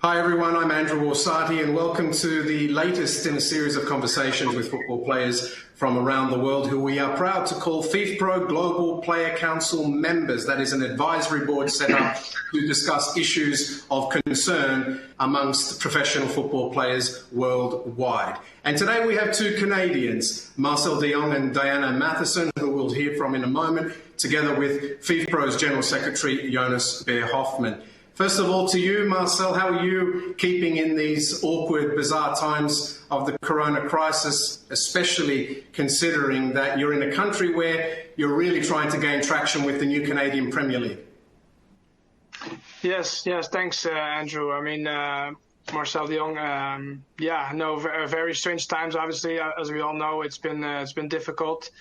Hi everyone, I'm Andrew Orsatti and welcome to the latest in a series of conversations with football players from around the world who we are proud to call FIFPRO Global Player Council members. That is an advisory board set up to discuss issues of concern amongst professional football players worldwide. And today we have two Canadians, Marcel de Jong and Diana Matheson, who we'll hear from in a moment, together with FIFPRO's General Secretary, Jonas Baer-Hoffmann. First of all, to you, Marcel, how are you keeping in these awkward, bizarre times of the corona crisis, especially considering that you're in a country where you're really trying to gain traction with the new Canadian Premier League? Yes, thanks, Andrew. I mean, Marcel de Jong, very strange times, obviously. As we all know, it's been difficult.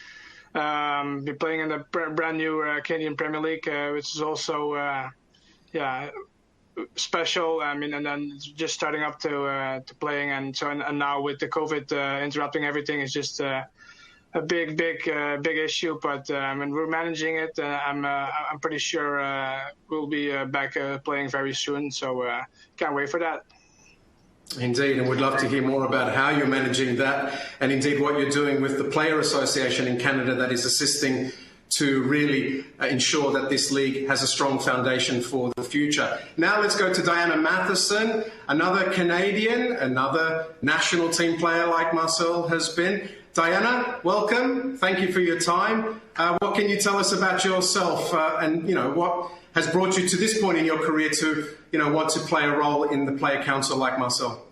Been playing in the brand new Canadian Premier League, which is also special. I mean, and then just starting up to playing, and now with the COVID interrupting everything, is just a big issue. But we're managing it. I'm pretty sure we'll be back playing very soon. So can't wait for that. Indeed, and we'd love to hear more about how you're managing that, and indeed what you're doing with the Player Association in Canada that is assisting to really ensure that this league has a strong foundation for the future. Now let's go to Diana Matheson, another Canadian, another national team player like Marcel has been. Diana, welcome. Thank you for your time. What can you tell us about yourself and what has brought you to this point in your career to want to play a role in the Player Council like Marcel?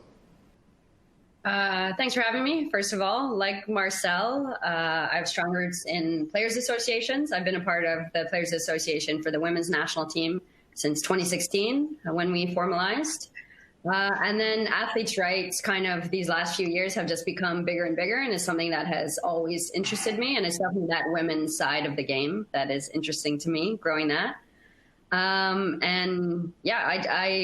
Thanks for having me. First of all, like Marcel, I have strong roots in players' associations. I've been a part of the Players' Association for the women's national team since 2016 when we formalized. And then athletes' rights kind of these last few years have just become bigger and bigger, and is something that has always interested me. And it's definitely that women's side of the game that is interesting to me, growing that. I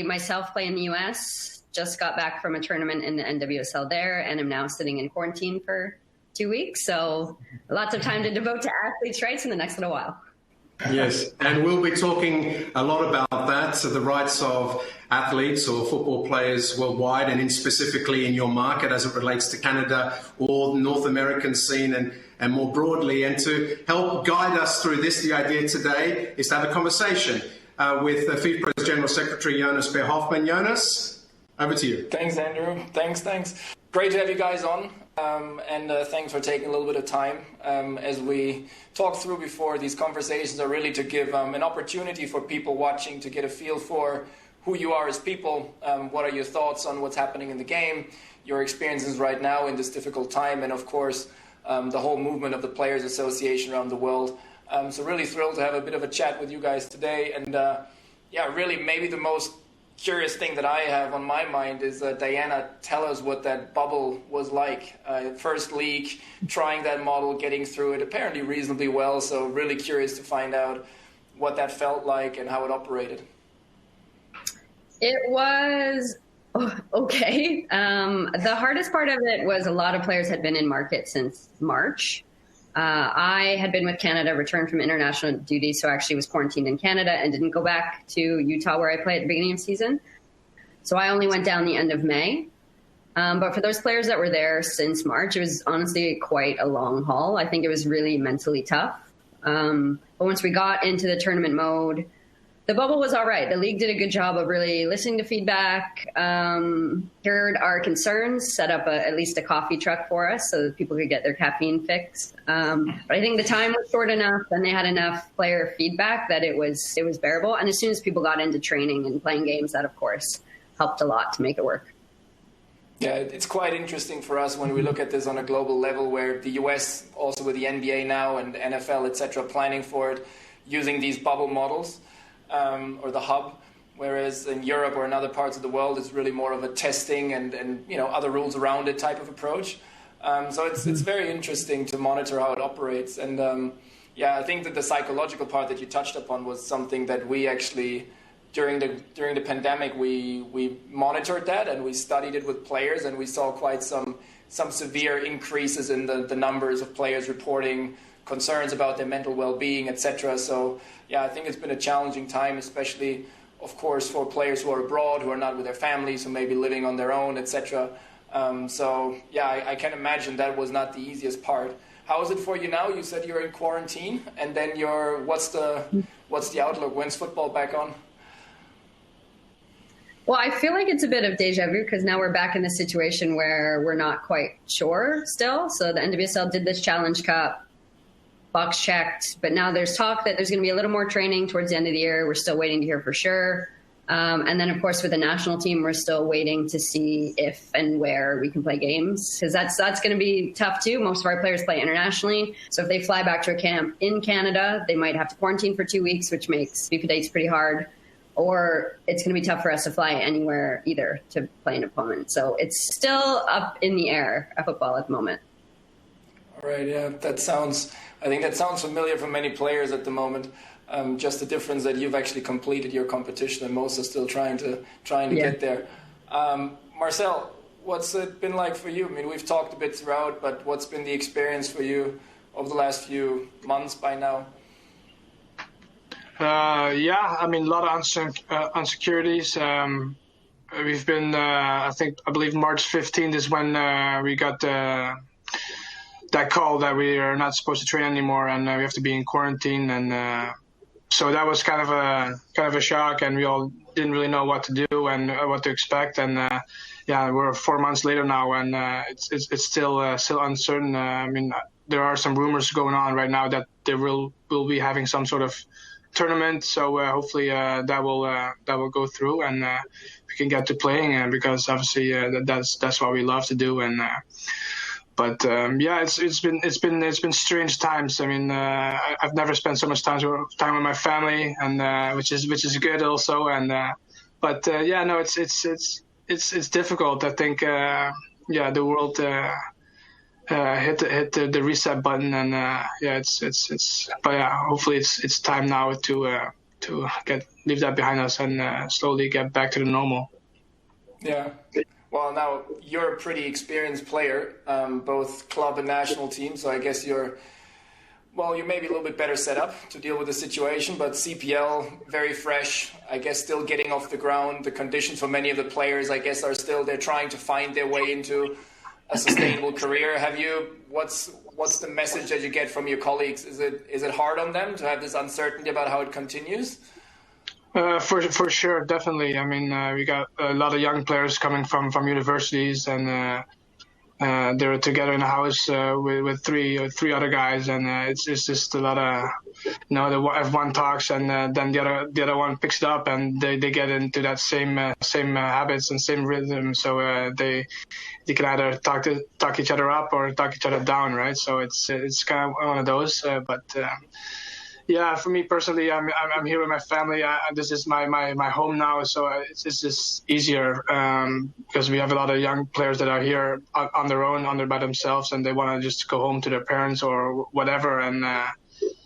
myself play in the US. Just got back from a tournament in the NWSL there, and I'm now sitting in quarantine for 2 weeks. So lots of time to devote to athletes' rights in the next little while. Yes, and we'll be talking a lot about that, so the rights of athletes or football players worldwide, and specifically in your market as it relates to Canada or the North American scene and more broadly. And to help guide us through this, the idea today is to have a conversation with FIFPRO's General Secretary, Jonas Baer-Hoffmann. Jonas, over to you. Thanks, Andrew. Thanks. Great to have you guys on, and thanks for taking a little bit of time. As we talked through before, these conversations are really to give an opportunity for people watching to get a feel for who you are as people, what are your thoughts on what's happening in the game, your experiences right now in this difficult time, and of course, the whole movement of the Players Association around the world. So really thrilled to have a bit of a chat with you guys today. And really maybe the most curious thing that I have on my mind is Diana, tell us what that bubble was like. First league, trying that model, getting through it apparently reasonably well. So really curious to find out what that felt like and how it operated. It was okay. The hardest part of it was a lot of players had been in market since March. I had been with Canada, returned from international duty, so actually was quarantined in Canada and didn't go back to Utah where I played at the beginning of the season. So I only went down the end of May. But for those players that were there since March, it was honestly quite a long haul. I think it was really mentally tough. But once we got into the tournament mode, the bubble was all right. The league did a good job of really listening to feedback, heard our concerns, set up at least a coffee truck for us so that people could get their caffeine fix. But I think the time was short enough and they had enough player feedback that it was bearable. And as soon as people got into training and playing games, that of course helped a lot to make it work. Yeah, it's quite interesting for us when we look at this on a global level, where the US, also with the NBA now and NFL, etc., planning for it, using these bubble models. Or the hub, whereas in Europe or in other parts of the world, it's really more of a testing and other rules around it type of approach. So it's very interesting to monitor how it operates. And I think that the psychological part that you touched upon was something that we actually, during the pandemic, we monitored that and we studied it with players, and we saw quite some severe increases in the numbers of players reporting concerns about their mental well-being, etc. So I think it's been a challenging time, especially of course, for players who are abroad, who are not with their families, who may be living on their own, etc. So yeah, I can imagine that was not the easiest part. How is it for you now? You said you're in quarantine, and then what's the outlook? When's football back on? Well, I feel like it's a bit of deja vu because now we're back in a situation where we're not quite sure still. So the NWSL did this Challenge Cup, box checked, but now there's talk that there's going to be a little more training towards the end of the year. We're still waiting to hear for sure. And then, of course, with the national team, we're still waiting to see if and where we can play games, because that's going to be tough, too. Most of our players play internationally. So if they fly back to a camp in Canada, they might have to quarantine for 2 weeks, which makes FIFA dates pretty hard. Or it's going to be tough for us to fly anywhere either to play an opponent. So it's still up in the air at football at the moment. All right, yeah, I think that sounds familiar for many players at the moment. Just the difference that you've actually completed your competition and most are still trying to get there. Marcel, what's it been like for you? I mean, we've talked a bit throughout, but what's been the experience for you over the last few months by now? Yeah, I mean, a lot of insecurities. We've been, I believe March 15th is when we got that call that we are not supposed to train anymore and we have to be in quarantine. And so that was kind of a shock, and we all didn't really know what to do and what to expect. And yeah, we're 4 months later now, and it's still uncertain. I mean, there are some rumors going on right now that there will be having some sort of tournament, so hopefully that will go through and we can get to playing, because obviously that's what we love to do. And but yeah, it's been strange times. I mean, I've never spent so much time with my family, and which is good also. And but yeah, no, it's difficult. I think yeah, the world hit the reset button, and yeah, but yeah, hopefully it's time now to leave that behind us and slowly get back to the normal. Yeah. Well, now you're a pretty experienced player, both club and national team, so I guess you're maybe a little bit better set up to deal with the situation, but CPL, very fresh, I guess still getting off the ground. The conditions for many of the players, I guess, are still, they're trying to find their way into a sustainable career. What's the message that you get from your colleagues? Is it hard on them to have this uncertainty about how it continues? For sure, definitely. I mean, we got a lot of young players coming from universities, and they're together in a house with three other guys, and it's just a lot of, the F1 talks, and then the other one picks it up, and they get into that same habits and same rhythm. So they can either talk each other up or talk each other down, right? So it's kind of one of those. But yeah, for me personally, I'm here with my family. This is my home now, so it's just easier because we have a lot of young players that are here on their own, by themselves, and they want to just go home to their parents or whatever. And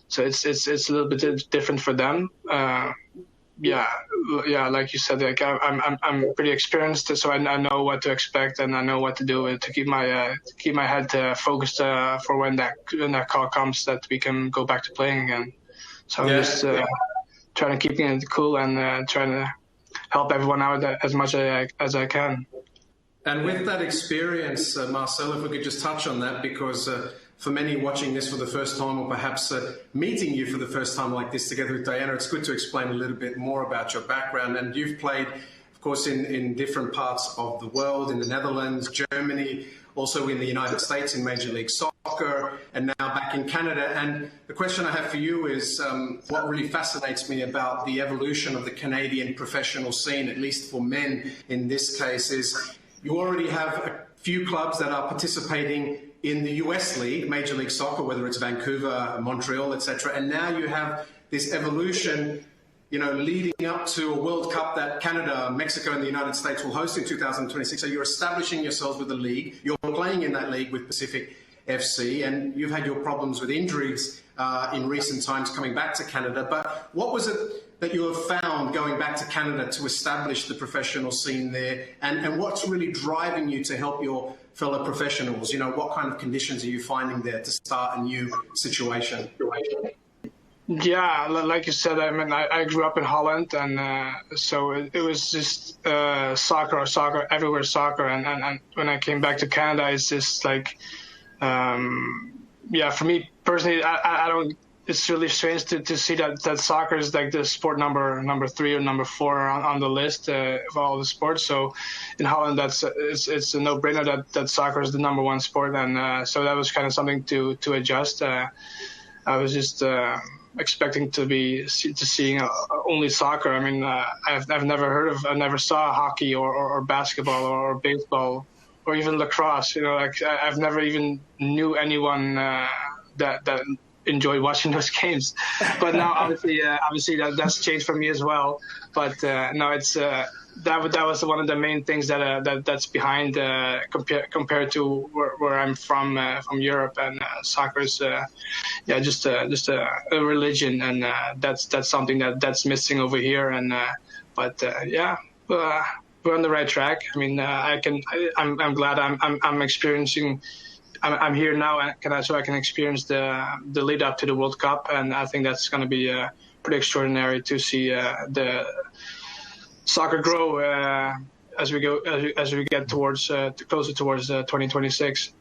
so it's a little bit different for them. Yeah, like you said, like I'm pretty experienced, so I know what to expect, and I know what to do to keep my head focused for when that call comes that we can go back to playing again. So I'm just trying to keep it cool and trying to help everyone out as much as I can. And with that experience, Marcel, if we could just touch on that, because for many watching this for the first time, or perhaps meeting you for the first time like this together with Diana, it's good to explain a little bit more about your background. And you've played, of course, in different parts of the world, in the Netherlands, Germany, also in the United States in Major League Soccer, and now back in Canada. And the question I have for you is what really fascinates me about the evolution of the Canadian professional scene, at least for men in this case, is you already have a few clubs that are participating in the US League, Major League Soccer, whether it's Vancouver, Montreal, etc. And now you have this evolution, leading up to a World Cup that Canada, Mexico, and the United States will host in 2026. So you're establishing yourselves with a league. You're playing in that league with Pacific FC, and you've had your problems with injuries in recent times coming back to Canada. But what was it that you have found going back to Canada to establish the professional scene there? And what's really driving you to help your fellow professionals? What kind of conditions are you finding there to start a new situation? Yeah, like you said, I mean, I grew up in Holland, and so it was just soccer, everywhere soccer. And when I came back to Canada, it's just like, yeah, for me personally, I don't. It's really strange to see that soccer is like the sport number 3 or number 4 on the list of all the sports. So in Holland, it's a no-brainer that soccer is the number 1 sport, and so that was kind of something to adjust. I was just expecting to seeing only soccer. I mean, I've never saw hockey or basketball or baseball or even lacrosse. You know, like I've never even knew anyone that enjoyed watching those games. But now, obviously, that's changed for me as well. But no, it's that was one of the main things that's behind compared to where I'm from Europe, and soccer is just a religion, and that's something that's missing over here. And we're on the right track. I mean, I'm glad I'm experiencing. I'm here now, so I can experience the lead up to the World Cup, and I think that's going to be pretty extraordinary to see the soccer grow as we get towards closer towards 2026.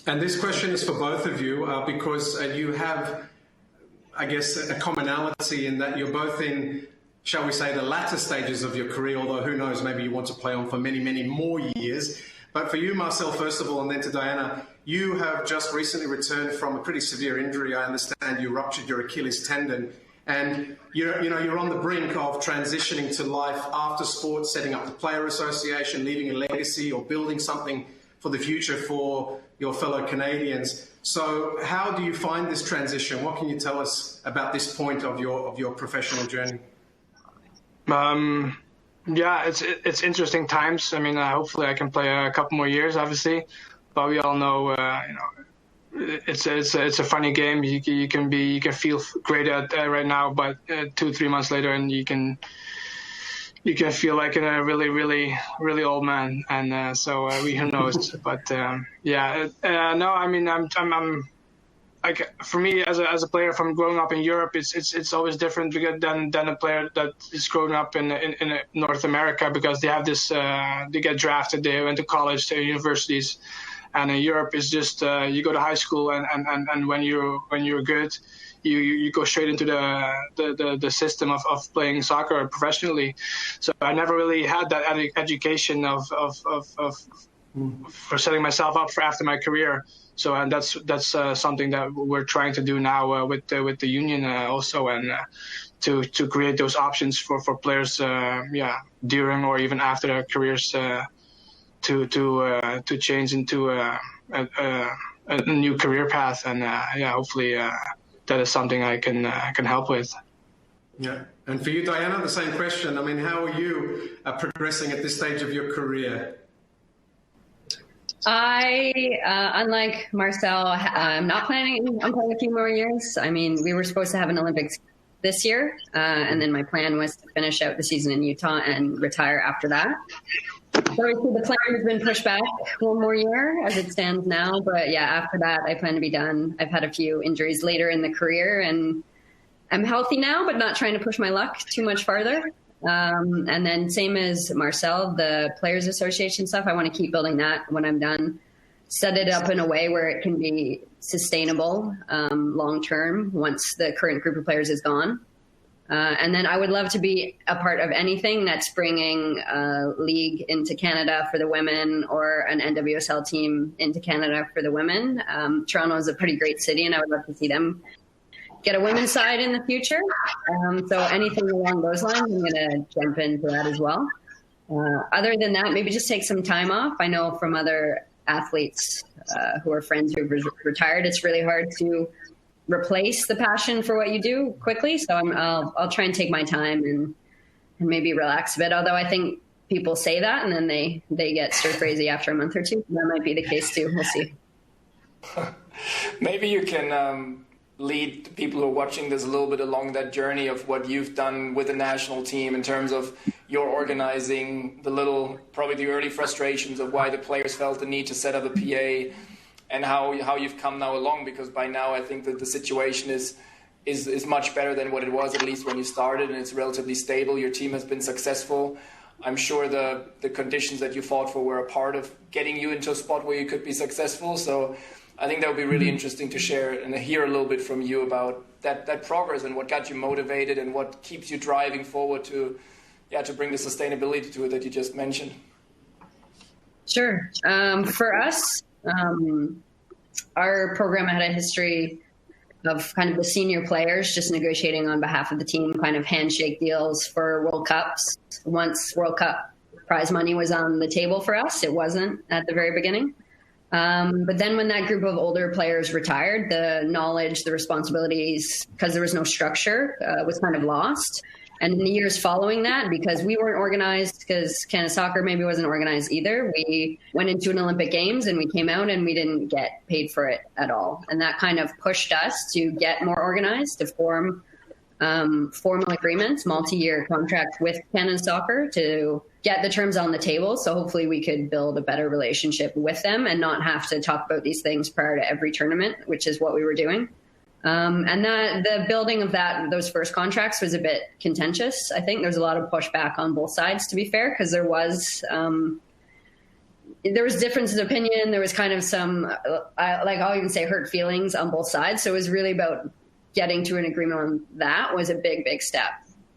And this question is for both of you because you have, I guess, a commonality in that you're both in, shall we say, the latter stages of your career. Although who knows, maybe you want to play on for many, many more years. But for you, Marcel, first of all, and then to Diana, you have just recently returned from a pretty severe injury. I understand you ruptured your Achilles tendon, and you're on the brink of transitioning to life after sport, setting up the player association, leaving a legacy, or building something for the future for your fellow Canadians. So, how do you find this transition? What can you tell us about this point of your professional journey? Yeah, it's interesting times. I mean, hopefully I can play a couple more years, obviously, but we all know, it's a funny game. You can feel great at right now, but 2-3 months later, and you can feel like a really, really, really old man, and so who knows? But no, I mean, I'm like, for me as a player from growing up in Europe, it's always different than a player that is growing up in North America, because they have this they get drafted, they went to college, to universities, and in Europe is just you go to high school, and when you're good, you go straight into the system of playing soccer professionally. So I never really had that education for setting myself up for after my career. So and that's something that we're trying to do now with the union also, and to create those options for players during or even after their careers to change into a new career path, and hopefully that is something I can help with. Yeah, and for you, Diana, the same question. I mean, how are you progressing at this stage of your career? I, unlike Marcel, I'm not planning on playing a few more years. I mean, we were supposed to have an Olympics this year, and then my plan was to finish out the season in Utah and retire after that. So the plan has been pushed back one more year as it stands now. But yeah, after that, I plan to be done. I've had a few injuries later in the career, and I'm healthy now, but not trying to push my luck too much farther. And then same as Marcel, the Players Association stuff, I want to keep building that when I'm done. Set it up in a way where it can be sustainable long term once the current group of players is gone. And then I would love to be a part of anything that's bringing a league into Canada for the women, or an NWSL team into Canada for the women. Toronto is a pretty great city, and I would love to see them get a women's side in the future. So anything along those lines, I'm going to jump into that as well. Other than that, maybe just take some time off. I know from other athletes who are friends who've retired, it's really hard to replace the passion for what you do quickly. So I'll try and take my time and maybe relax a bit. Although I think people say that and then they get stir crazy after a month or two. That might be the case too. We'll see. Maybe you can lead the people who are watching this a little bit along that journey of what you've done with the national team in terms of your organizing, probably the early frustrations of why the players felt the need to set up a PA, and how you've come now along, because by now I think that the situation is is much better than what it was, at least when you started, and it's relatively stable. Your team has been successful. I'm sure the conditions that you fought for were a part of getting you into a spot where you could be successful. So I think that would be really interesting to share and hear a little bit from you about that progress and what got you motivated and what keeps you driving forward to bring the sustainability to it that you just mentioned. Sure. For us, our program had a history of kind of the senior players just negotiating on behalf of the team, kind of handshake deals for World Cups. Once World Cup prize money was on the table for us, it wasn't at the very beginning. But then when that group of older players retired, the knowledge, the responsibilities, because there was no structure, was kind of lost. And in the years following that, because we weren't organized, because Canada Soccer maybe wasn't organized either, we went into an Olympic Games and we came out and we didn't get paid for it at all. And that kind of pushed us to get more organized, to form formal agreements, multi-year contracts with Canada Soccer to get the terms on the table. So hopefully we could build a better relationship with them and not have to talk about these things prior to every tournament, which is what we were doing. And the building of those first contracts was a bit contentious. I think there's a lot of pushback on both sides, to be fair, because there was differences of opinion. There was kind of some, I'll even say hurt feelings on both sides. So it was really about getting to an agreement on that was a big, big step.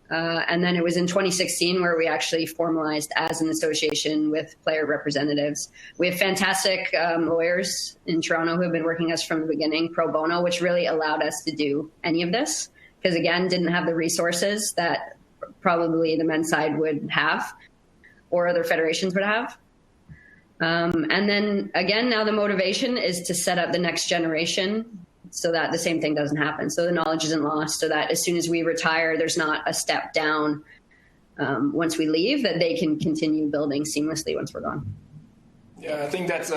And then it was in 2016 where we actually formalized as an association with player representatives. We have fantastic lawyers in Toronto who have been working us from the beginning, pro bono, which really allowed us to do any of this. Because again, didn't have the resources that probably the men's side would have or other federations would have. And then again, now the motivation is to set up the next generation so that the same thing doesn't happen. So the knowledge isn't lost, so that as soon as we retire, there's not a step down once we leave, that they can continue building seamlessly once we're gone. Yeah, I think that's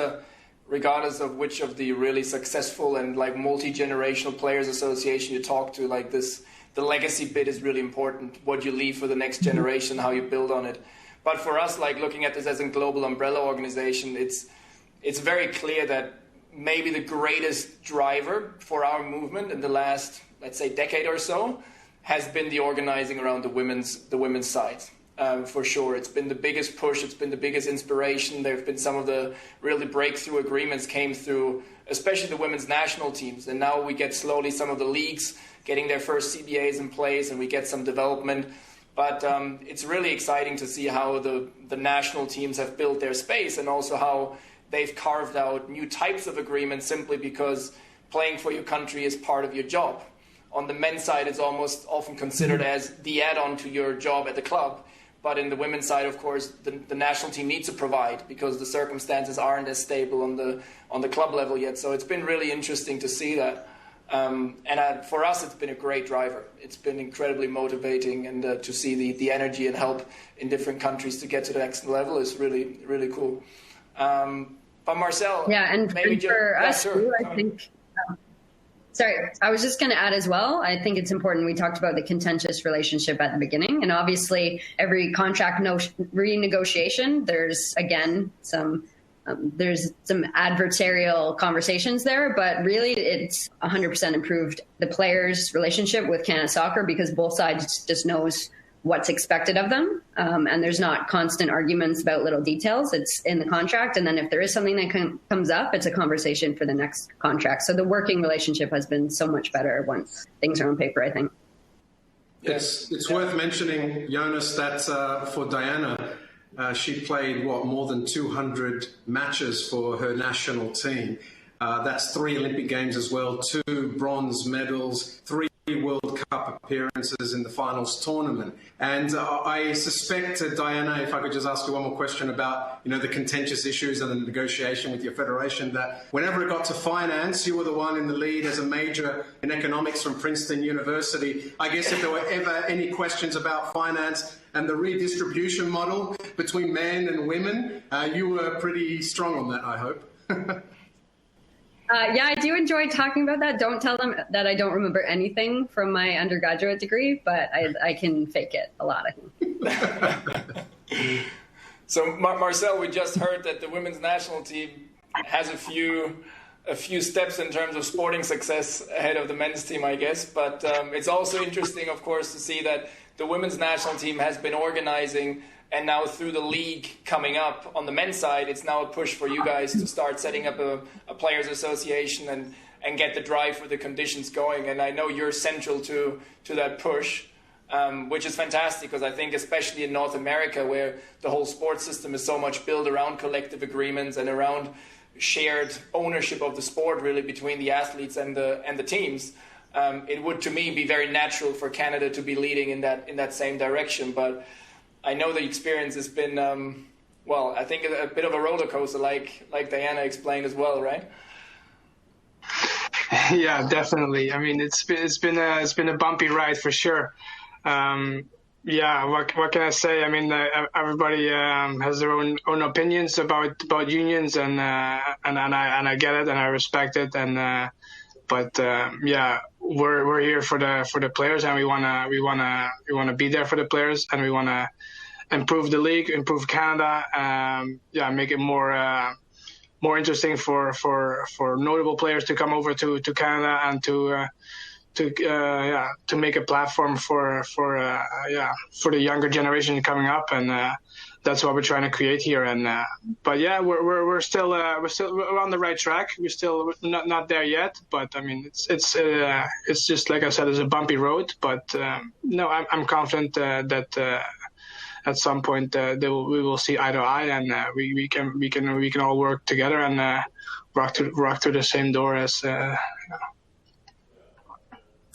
regardless of which of the really successful and like multi-generational players association you talk to, like this, the legacy bit is really important, what you leave for the next generation, how you build on it. But for us, like looking at this as a global umbrella organization, it's very clear that maybe the greatest driver for our movement in the last, let's say, decade or so has been the organizing around the women's side. For sure, it's been the biggest push. It's been the biggest inspiration. There have been some of the really breakthrough agreements came through, especially the women's national teams. And now we get slowly some of the leagues getting their first CBAs in place, and we get some development. But it's really exciting to see how the national teams have built their space, and also how they've carved out new types of agreements simply because playing for your country is part of your job. On the men's side, it's almost often considered as the add-on to your job at the club. But in the women's side, of course, the national team needs to provide because the circumstances aren't as stable on the club level yet. So it's been really interesting to see that. For us, it's been a great driver. It's been incredibly motivating, and to see the energy and help in different countries to get to the next level is really, really cool. But Marcel, maybe for us too, I think. Sorry, I was just going to add as well. I think it's important. We talked about the contentious relationship at the beginning, and obviously every contract renegotiation, there's again some adversarial conversations there, but really it's 100% improved the players' relationship with Canada Soccer because both sides just knows what's expected of them. And there's not constant arguments about little details. It's in the contract. And then if there is something that comes up, it's a conversation for the next contract. So the working relationship has been so much better once things are on paper, I think. It's worth mentioning, Jonas, that for Diana, she played, more than 200 matches for her national team. That's 3 Olympic Games as well, 2 bronze medals, 3 World Cup appearances in the finals tournament. And I suspect, Diana, if I could just ask you one more question about, the contentious issues and the negotiation with your federation, that whenever it got to finance, you were the one in the lead as a major in economics from Princeton University. I guess if there were ever any questions about finance and the redistribution model between men and women, you were pretty strong on that, I hope. Yeah, I do enjoy talking about that. Don't tell them that I don't remember anything from my undergraduate degree, but I can fake it a lot, I think. So, Marcel, we just heard that the women's national team has a few a few steps in terms of sporting success ahead of the men's team, I guess. But it's also interesting, of course, to see that the women's national team has been organizing, and now through the league coming up on the men's side, it's now a push for you guys to start setting up a players association and get the drive for the conditions going. And I know you're central to that push, which is fantastic, because I think especially in North America, where the whole sports system is so much built around collective agreements and around shared ownership of the sport, really, between the athletes and the teams, it would, to me, be very natural for Canada to be leading in that same direction. But I know the experience has been, well, I think a bit of a roller coaster, like Diana explained as well, right? Yeah, definitely. I mean, it's been a bumpy ride for sure. Yeah, what can I say? I mean, everybody has their own opinions about unions, and I get it and I respect it, and but yeah, we're here for the players, and we wanna be there for the players, and we wanna improve the league, improve Canada, yeah, make it more interesting for notable players to come over to Canada, and to make a platform for the younger generation coming up, and that's what we're trying to create here. And but yeah, we're still on the right track. We're still not there yet, but I mean it's just like I said, it's a bumpy road. But no, I'm confident that at some point we will see eye to eye, and we can all work together and rock through the same door as.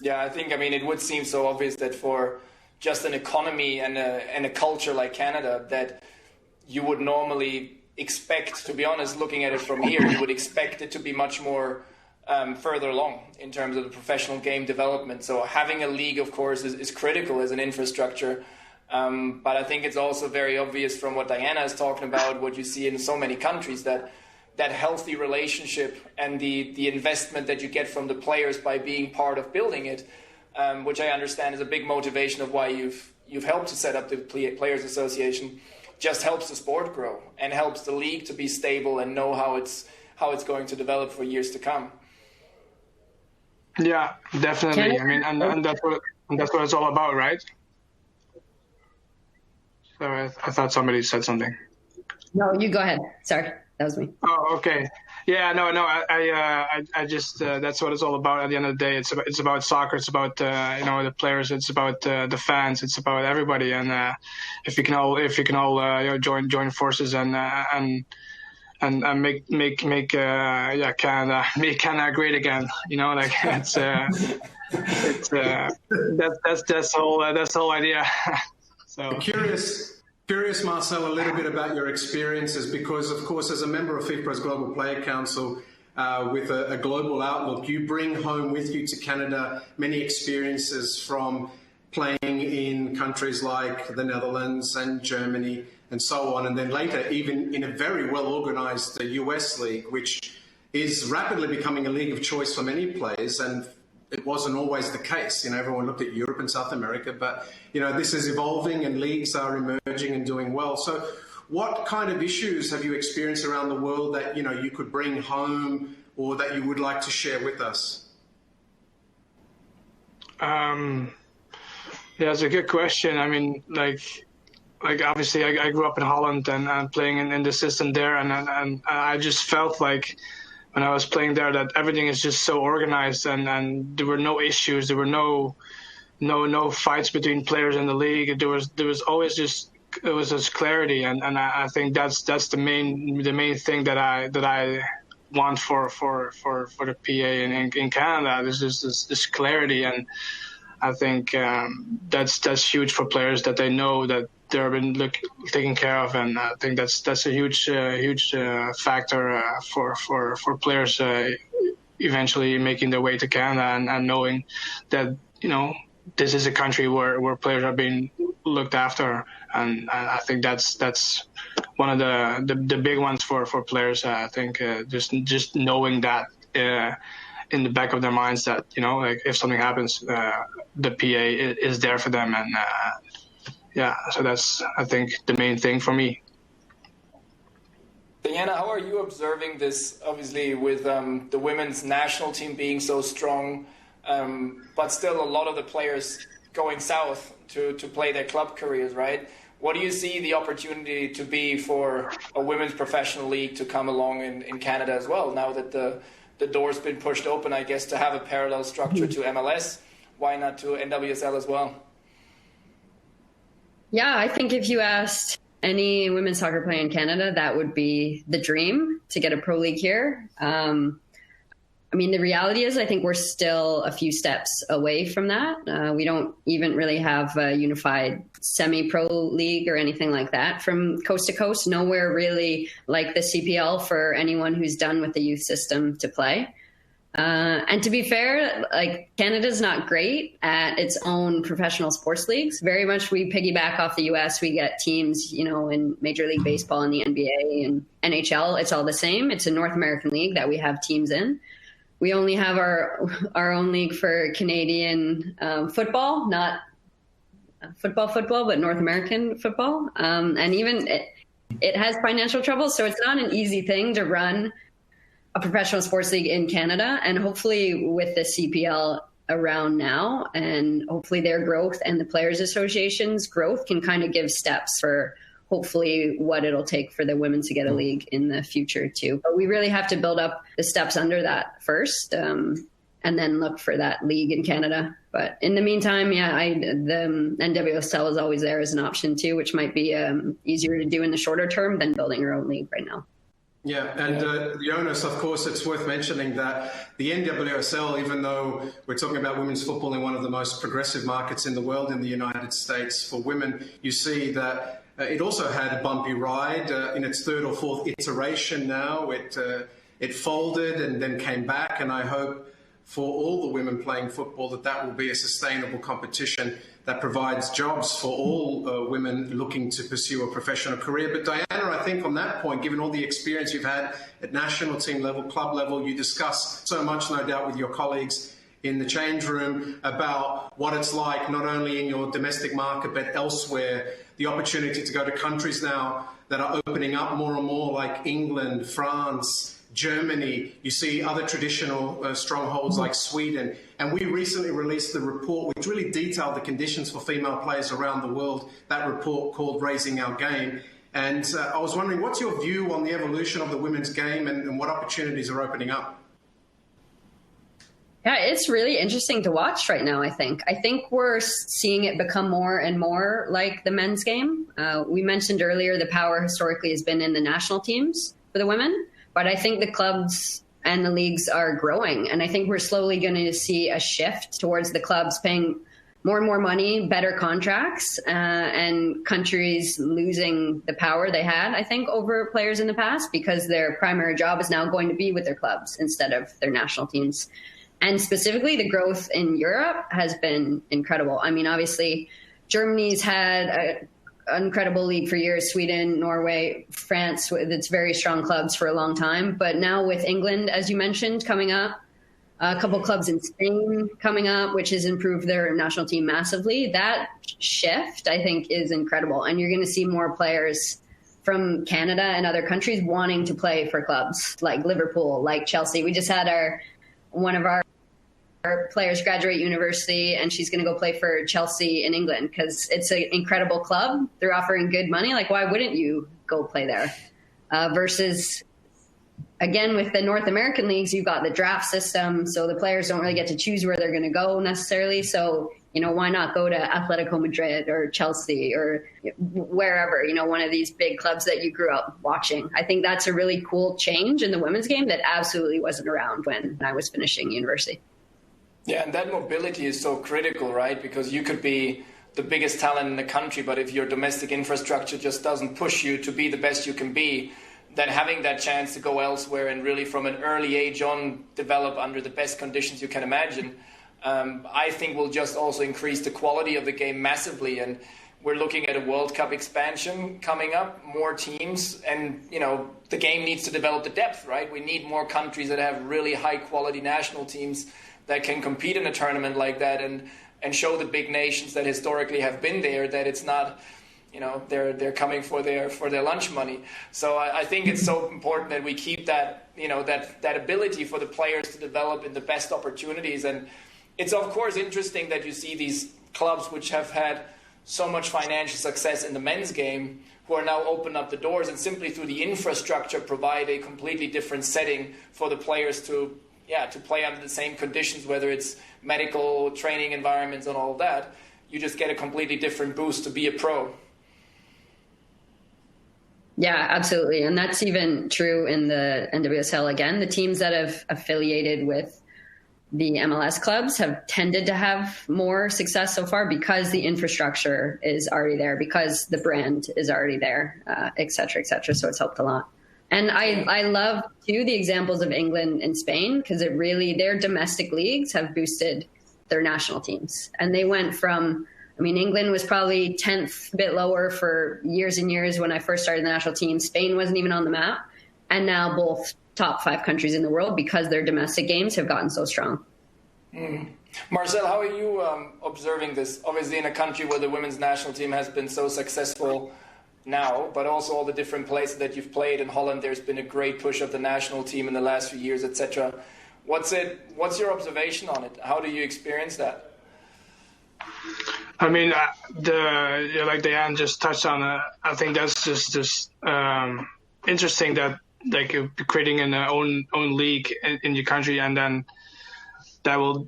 Yeah, I think, I mean, it would seem so obvious that for just an economy and a culture like Canada, that you would normally expect, to be honest, looking at it from here, you would expect it to be much more further along in terms of the professional game development. So having a league, of course, is critical as an infrastructure. But I think it's also very obvious from what Diana is talking about, what you see in so many countries, that healthy relationship and the investment that you get from the players by being part of building it, which I understand is a big motivation of why you've helped to set up the Players Association, just helps the sport grow and helps the league to be stable and know how it's going to develop for years to come. Yeah, definitely. I mean, and that's what it's all about, right? So I thought somebody said something. No, you go ahead. Sorry. That was me. Oh, okay. Yeah, no. I just that's what it's all about. At the end of the day, it's about soccer. It's about the players. It's about the fans. It's about everybody. And if you can all join forces and make Canada great again. Like that's the whole idea. So Curious, Marcel, a little bit about your experiences, because, of course, as a member of FIFPRO's Global Player Council, with a global outlook, you bring home with you to Canada many experiences from playing in countries like the Netherlands and Germany and so on, and then later even in a very well-organized US league, which is rapidly becoming a league of choice for many players. And it wasn't always the case. Everyone looked at Europe and South America, but, this is evolving and leagues are emerging and doing well. So what kind of issues have you experienced around the world that, you could bring home or that you would like to share with us? Yeah, it's a good question. I mean, like obviously I grew up in Holland and playing in the system there. And I just felt like, when I was playing there, that everything is just so organized, and there were no issues. There were no fights between players in the league. There was always just clarity, and I think that's the main thing that I want for the PA in Canada. There's just this clarity, and I think that's huge for players, that they know that they're been taken care of, and I think that's a huge factor for players eventually making their way to Canada, and knowing that this is a country where players are being looked after, and I think that's one of the big ones for players. I think just knowing that in the back of their minds, that like if something happens, the PA is there for them, and yeah, so that's, I think, the main thing for me. Diana, how are you observing this, obviously, with the women's national team being so strong, but still a lot of the players going south to play their club careers, right? What do you see the opportunity to be for a women's professional league to come along in Canada as well, now that the door's been pushed open, I guess, to have a parallel structure to MLS? Why not to NWSL as well? Yeah, I think if you asked any women's soccer player in Canada, that would be the dream, to get a pro league here. I mean, the reality is I think we're still a few steps away from that. We don't even really have a unified semi-pro league or anything like that from coast to coast. Nowhere really like the CPL for anyone who's done with the youth system to play. And to be fair, like, Canada's not great at its own professional sports leagues. Very much we piggyback off the US. We get teams, you know, in Major League Baseball and the NBA and NHL. It's all the same. It's a North American league that we have teams in. We only have our own league for Canadian football, not football, but North American football. And even it has financial trouble. So it's not an easy thing to run a professional sports league in Canada. And hopefully with the CPL around now, and hopefully their growth and the Players Association's growth can kind of give steps for hopefully what it'll take for the women to get a league in the future too. But we really have to build up the steps under that first, and then look for that league in Canada. But in the meantime, yeah, the NWSL is always there as an option too, which might be easier to do in the shorter term than building your own league right now. Yeah, and Jonas, of course, it's worth mentioning that the NWSL, even though we're talking about women's football in one of the most progressive markets in the world, in the United States, for women, you see that it also had a bumpy ride in its third or fourth iteration now. It folded and then came back, and I hope for all the women playing football that will be a sustainable competition that provides jobs for all women looking to pursue a professional career. But Diana, I think on that point, given all the experience you've had at national team level, club level, you discuss so much, no doubt, with your colleagues in the change room about what it's like, not only in your domestic market, but elsewhere, the opportunity to go to countries now that are opening up more and more, like England, France, Germany. You see other traditional strongholds like Sweden. And we recently released the report which really detailed the conditions for female players around the world, that report called Raising Our Game. And I was wondering, what's your view on the evolution of the women's game and what opportunities are opening up? Yeah, it's really interesting to watch right now, I think. I think we're seeing it become more and more like the men's game. We mentioned earlier the power historically has been in the national teams for the women, but I think the clubs and the leagues are growing. And I think we're slowly going to see a shift towards the clubs paying more and more money, better contracts, and countries losing the power they had, I think, over players in the past, because their primary job is now going to be with their clubs instead of their national teams. And specifically, the growth in Europe has been incredible. I mean, obviously, Germany's had an incredible league for years, Sweden, Norway, France, with its very strong clubs for a long time. But now with England, as you mentioned, coming up, a couple clubs in Spain coming up, which has improved their national team massively. That shift, I think, is incredible. And you're going to see more players from Canada and other countries wanting to play for clubs like Liverpool, like Chelsea. We just had one of our players graduate university, and she's going to go play for Chelsea in England because it's an incredible club. They're offering good money. Like, why wouldn't you go play there? Versus, again, with the North American leagues, you've got the draft system, so the players don't really get to choose where they're going to go necessarily. So, you know, why not go to Atletico Madrid or Chelsea or wherever, you know, one of these big clubs that you grew up watching? I think that's a really cool change in the women's game that absolutely wasn't around when I was finishing university. Yeah, and that mobility is so critical, right? Because you could be the biggest talent in the country, but if your domestic infrastructure just doesn't push you to be the best you can be, then having that chance to go elsewhere and really from an early age on develop under the best conditions you can imagine, I think will just also increase the quality of the game massively. And we're looking at a World Cup expansion coming up, more teams, and, you know, the game needs to develop the depth, right? We need more countries that have really high quality national teams that can compete in a tournament like that and show the big nations that historically have been there that it's not they're coming for their lunch money. So I think it's so important that we keep that, that ability for the players to develop in the best opportunities. And it's of course interesting that you see these clubs which have had so much financial success in the men's game who are now open up the doors and simply through the infrastructure provide a completely different setting for the players to play under the same conditions, whether it's medical training environments and all of that. You just get a completely different boost to be a pro. Yeah, absolutely. And that's even true in the NWSL. Again, the teams that have affiliated with the MLS clubs have tended to have more success so far because the infrastructure is already there, because the brand is already there, et cetera, et cetera. So it's helped a lot. And I love, too, the examples of England and Spain, because it really, their domestic leagues have boosted their national teams. And they went from, England was probably 10th, a bit lower for years and years when I first started the national team. Spain wasn't even on the map. And now both top 5 countries in the world because their domestic games have gotten so strong. Marcel, how are you observing this? Obviously in a country where the women's national team has been so successful now, but also all the different places that you've played. In Holland, there's been a great push of the national team in the last few years, etc. What's your observation on it? How do you experience that? Like Diane just touched on, I think that's just interesting that like you're creating an own league in your country, and then that will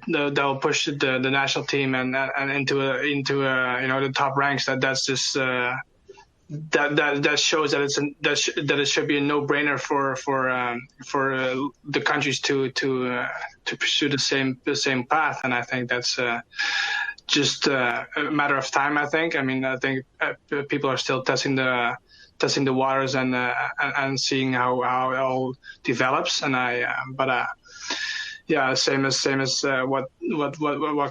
push the national team and into the top ranks. That's just that shows that it should be a no-brainer for the countries to pursue the same path. And I think that's just a matter of time. I think people are still testing the waters and seeing how it all develops. And same as what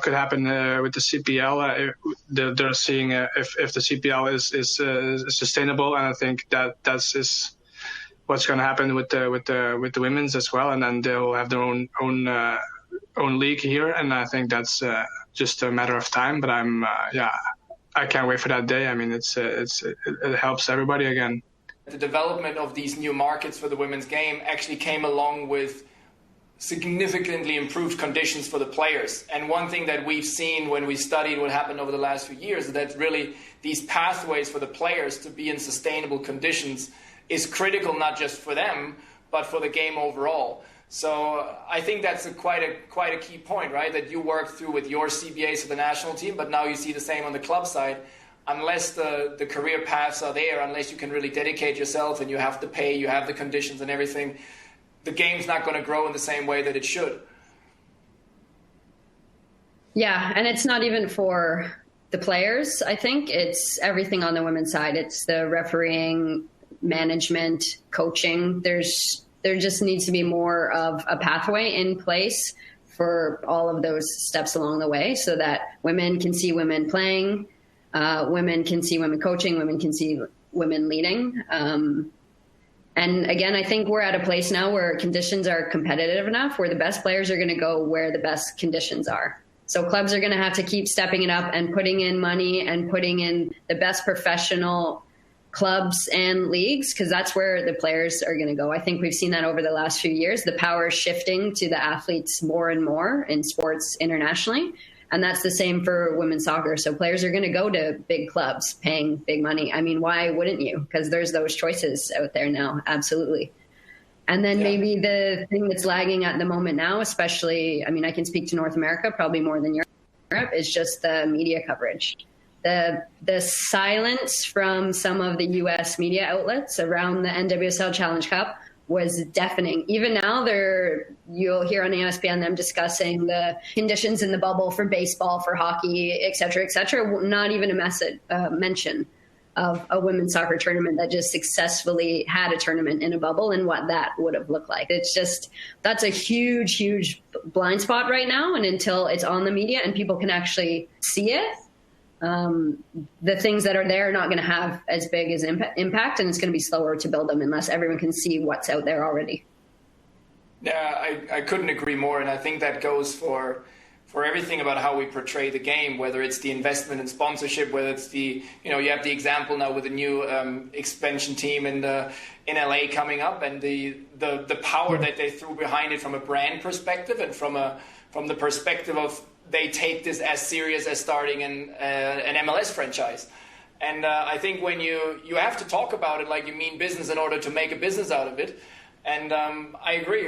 could happen with the CPL. They're seeing if the CPL is sustainable, and I think that's what's going to happen with the women's as well. And then they'll have their own league here, and I think that's just a matter of time. But I can't wait for that day. It helps everybody again. The development of these new markets for the women's game actually came along with significantly improved conditions for the players. And one thing that we've seen when we studied what happened over the last few years is that really these pathways for the players to be in sustainable conditions is critical, not just for them, but for the game overall. So I think that's quite a key point, right? That you worked through with your CBAs for the national team, but now you see the same on the club side. Unless the career paths are there, unless you can really dedicate yourself and you have to pay, you have the conditions and everything, the game's not going to grow in the same way that it should. Yeah, and it's not even for the players, I think. It's everything on the women's side. It's the refereeing, management, coaching. There just needs to be more of a pathway in place for all of those steps along the way so that women can see women playing, women can see women coaching, women can see women leading. And again, I think we're at a place now where conditions are competitive enough where the best players are going to go where the best conditions are. So clubs are going to have to keep stepping it up and putting in money and putting in the best professional clubs and leagues, because that's where the players are going to go. I think we've seen that over the last few years. The power is shifting to the athletes more and more in sports internationally. And that's the same for women's soccer. So players are going to go to big clubs paying big money. Why wouldn't you? Because there's those choices out there now. Absolutely. And then maybe the thing that's lagging at the moment now, especially, I can speak to North America probably more than Europe, is just the media coverage. The silence from some of the U.S. media outlets around the NWSL Challenge Cup was deafening. Even now, you'll hear on ESPN them discussing the conditions in the bubble for baseball, for hockey, et cetera, et cetera. Not even a mention of a women's soccer tournament that just successfully had a tournament in a bubble and what that would have looked like. That's a huge, huge blind spot right now. And until it's on the media and people can actually see it, the things that are there are not going to have as big as impact, and it's going to be slower to build them unless everyone can see what's out there already. Yeah, I couldn't agree more, and I think that goes for for everything about how we portray the game, whether it's the investment in sponsorship, whether it's the, you have the example now with the new expansion team in LA coming up, and the power that they threw behind it from a brand perspective, and from the perspective of they take this as serious as starting an MLS franchise. And I think when you have to talk about it like you mean business in order to make a business out of it. And I agree,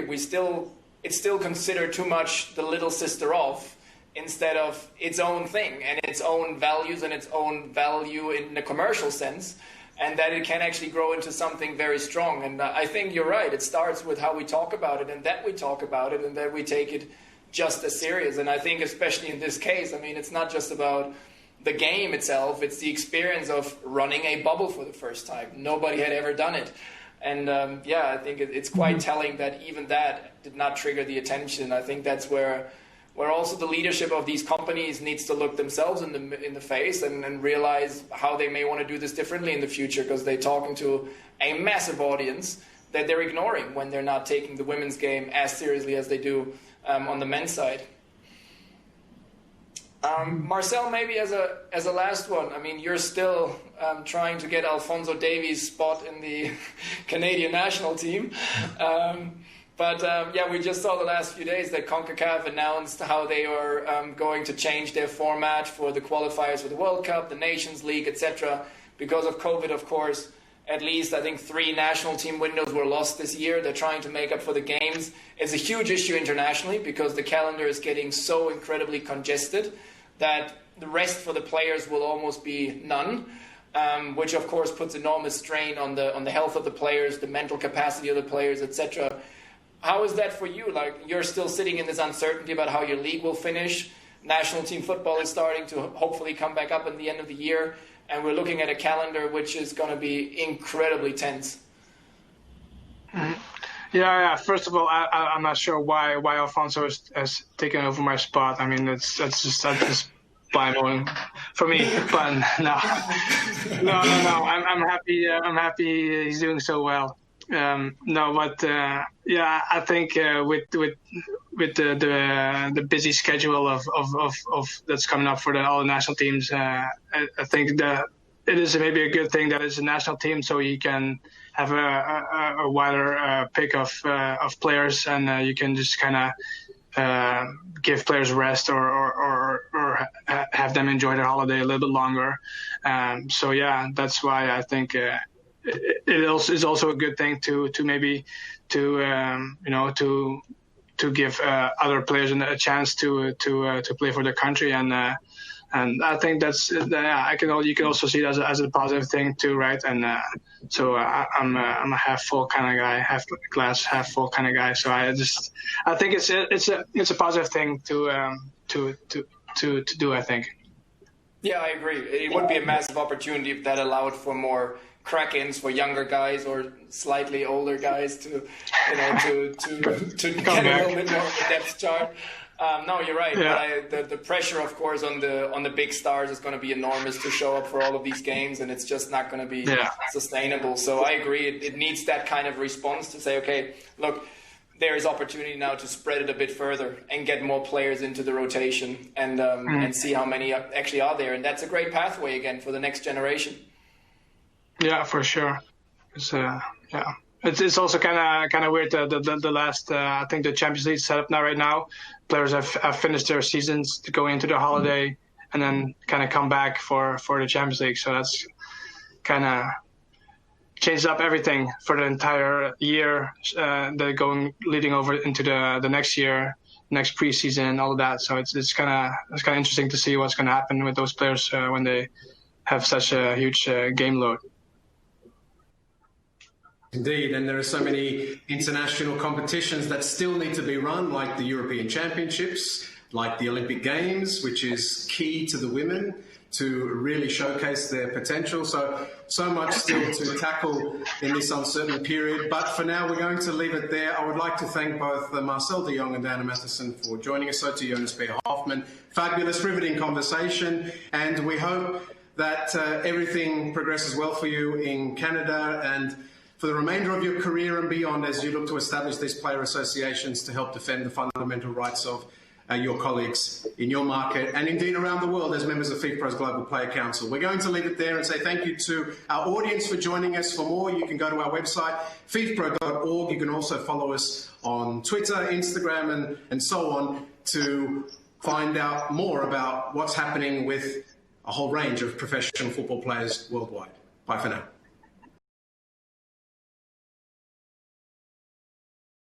it's still considered too much the little sister of, instead of its own thing and its own values and its own value in the commercial sense, and that it can actually grow into something very strong. And I think you're right. It starts with how we talk about it, and that we talk about it, and that we take it just as serious. And I think especially in this case, I mean, it's not just about the game itself, it's the experience of running a bubble for the first time. Nobody had ever done it. And I think it's quite telling that even that did not trigger the attention. I think that's where also the leadership of these companies needs to look themselves in the face and realize how they may want to do this differently in the future, because they're talking to a massive audience that they're ignoring when they're not taking the women's game as seriously as they do on the men's side. Marcel, maybe as a last one, I mean, you're still trying to get Alphonso Davies' spot in the Canadian national team. But we just saw the last few days that CONCACAF announced how they are going to change their format for the qualifiers for the World Cup, the Nations League, etc. Because of COVID, of course, at least I think 3 national team windows were lost this year. They're trying to make up for the games. It's a huge issue internationally because the calendar is getting so incredibly congested that the rest for the players will almost be none, which of course puts enormous strain on the health of the players, the mental capacity of the players, etc. How is that for you? Like, you're still sitting in this uncertainty about how your league will finish. National team football is starting to hopefully come back up at the end of the year, and we're looking at a calendar which is going to be incredibly tense. Yeah. First of all, I'm not sure why Alfonso has taken over my spot. I mean, that's just mind-blowing for me. But no. I'm happy. I'm happy he's doing so well. I think with the busy schedule of that's coming up for all the national teams, I think that it is maybe a good thing that it's a national team, so you can have a wider pick of players, and you can just kind of give players rest or have them enjoy their holiday a little bit longer. That's why I think it also is also a good thing to maybe to give other players a chance to play for their country, and I think that's you can also see it as a positive thing too, right? And so I'm a half full kind of guy, half glass half full kind of guy. So I think it's a positive thing to do, I think. Yeah, I agree. It would be a massive opportunity if that allowed for more crack-ins for younger guys or slightly older guys to get a little bit more of a depth chart. No, you're right. Yeah. But the pressure, of course, on the big stars is going to be enormous to show up for all of these games, and it's just not going to be sustainable. So I agree. It needs that kind of response to say, okay, look, there is opportunity now to spread it a bit further and get more players into the rotation and see how many actually are there. And that's a great pathway again for the next generation. Yeah, for sure. It's also kind of weird. The last I think the Champions League set up right now. Players have finished their seasons to go into the holiday and then kind of come back for the Champions League. So that's kind of changed up everything for the entire year. Leading over into the next year, next preseason, all of that. So it's kind of interesting to see what's going to happen with those players when they have such a huge game load. Indeed, and there are so many international competitions that still need to be run, like the European Championships, like the Olympic Games, which is key to the women to really showcase their potential. So much still to tackle in this uncertain period. But for now, we're going to leave it there. I would like to thank both Marcel de Jong and Andrew Matheson for joining us. So to Jonas, Baer-Hoffmann. Fabulous, riveting conversation. And we hope that everything progresses well for you in Canada and for the remainder of your career and beyond as you look to establish these player associations to help defend the fundamental rights of your colleagues in your market and indeed around the world as members of FIFPRO's Global Player Council. We're going to leave it there and say thank you to our audience for joining us. For more, you can go to our website, fifpro.org. You can also follow us on Twitter, Instagram, and so on to find out more about what's happening with a whole range of professional football players worldwide. Bye for now.